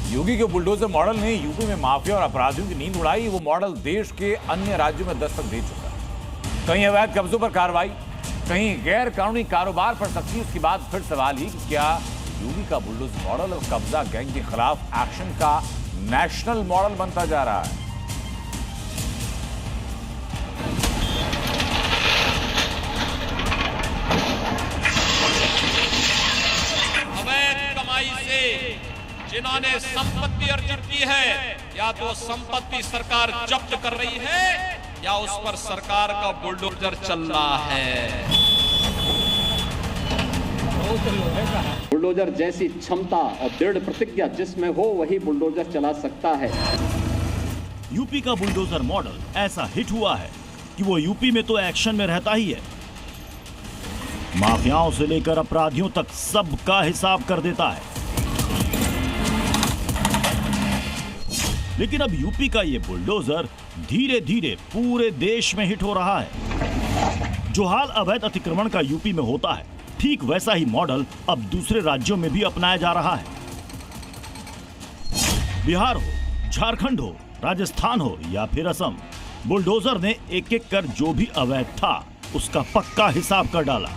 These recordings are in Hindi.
योगी के बुलडोजर मॉडल ने यूपी में माफिया और अपराधियों की नींद उड़ाई। वो मॉडल देश के अन्य राज्यों में दस्तक दे चुका है। कहीं अवैध कब्जों पर कार्रवाई, कहीं गैर कानूनी कारोबार पर सख्ती। उसके बाद फिर सवाल ही कि क्या योगी का बुलडोजर मॉडल और कब्जा गैंग के खिलाफ एक्शन का नेशनल मॉडल बनता जा रहा है। जिन्होंने संपत्ति अर्जित की है, या तो संपत्ति सरकार जब्त कर रही है या उस पर सरकार का बुलडोजर चल रहा है। बुलडोजर जैसी क्षमता और दृढ़ प्रतिज्ञा जिसमें हो वही बुलडोजर चला सकता है। यूपी का बुलडोजर मॉडल ऐसा हिट हुआ है कि वो यूपी में तो एक्शन में रहता ही है, माफियाओं से लेकर अपराधियों तक सबका हिसाब कर देता है। लेकिन अब यूपी का ये बुलडोजर धीरे धीरे पूरे देश में हिट हो रहा है। जो हाल अवैध अतिक्रमण का यूपी में होता है, ठीक वैसा ही मॉडल अब दूसरे राज्यों में भी अपनाया जा रहा है। बिहार हो, झारखंड हो, राजस्थान हो या फिर असम, बुलडोजर ने एक एक कर जो भी अवैध था उसका पक्का हिसाब कर डाला।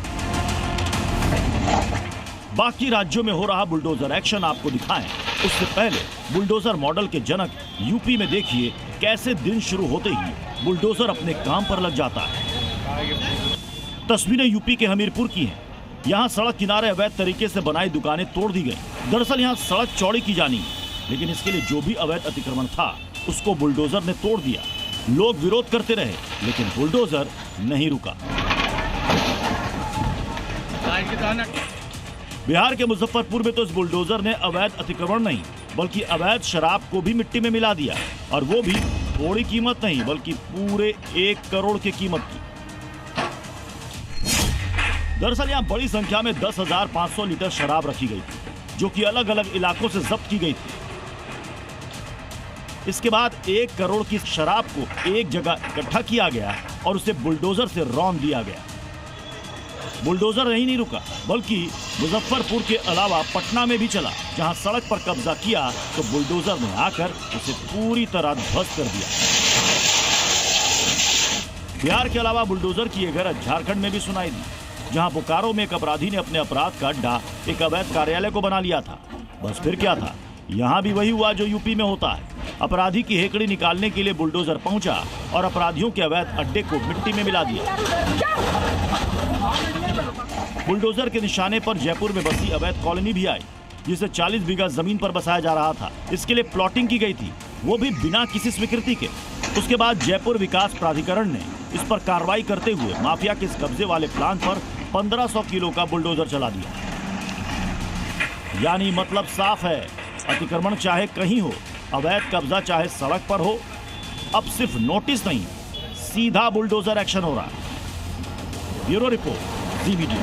बाकी राज्यों में हो रहा बुलडोजर एक्शन आपको दिखाएं, उससे पहले बुलडोजर मॉडल के जनक यूपी में देखिए कैसे दिन शुरू होते ही बुलडोजर अपने काम पर लग जाता है। तस्वीरें यूपी के हमीरपुर की हैं। यहाँ सड़क किनारे अवैध तरीके से बनाई दुकानें तोड़ दी गई। दरअसल यहाँ सड़क चौड़ी की जानी है, लेकिन इसके लिए जो भी अवैध अतिक्रमण था उसको बुलडोजर ने तोड़ दिया। लोग विरोध करते रहे, लेकिन बुलडोजर नहीं रुका। बिहार के मुजफ्फरपुर में तो इस बुलडोजर ने अवैध अतिक्रमण नहीं बल्कि अवैध शराब को भी मिट्टी में मिला दिया, और वो भी थोड़ी कीमत नहीं बल्कि पूरे 1 करोड़ की कीमत की। दरअसल यहाँ बड़ी संख्या में 10,500 लीटर शराब रखी गई थी, जो कि अलग अलग इलाकों से जब्त की गई थी। इसके बाद 1 करोड़ की शराब को एक जगह इकट्ठा किया गया और उसे बुलडोजर से रौंद दिया गया। बुलडोजर नहीं रुका, बल्कि मुजफ्फरपुर के अलावा पटना में भी चला। जहां सड़क पर कब्जा किया तो बुलडोजर ने आकर उसे पूरी तरह ध्वस्त कर दिया। बिहार के अलावा बुलडोजर की ये गरज झारखंड में भी सुनाई दी, जहां बोकारो में एक अपराधी ने अपने अपराध का अड्डा एक अवैध कार्यालय को बना लिया था। बस फिर क्या था, यहाँ भी वही हुआ जो यूपी में होता है। अपराधी की हेकड़ी निकालने के लिए बुलडोजर पहुंचा और अपराधियों के अवैध अड्डे को मिट्टी में मिला दिया। बुलडोजर के निशाने पर जयपुर में बसी अवैध कॉलोनी भी आई, जिसे 40 बीघा जमीन पर बसाया जा रहा था। इसके लिए प्लॉटिंग की गई थी, वो भी बिना किसी स्वीकृति के। उसके बाद जयपुर विकास प्राधिकरण ने इस पर कार्रवाई करते हुए माफिया के इस कब्जे वाले प्लान पर 1500 किलो का बुलडोजर चला दिया। यानी मतलब साफ है, अतिक्रमण चाहे कहीं हो, अवैध कब्जा चाहे सड़क पर हो, अब सिर्फ नोटिस नहीं, सीधा बुलडोजर एक्शन हो रहा है। ब्यूरो रिपोर्ट, जी मीडिया।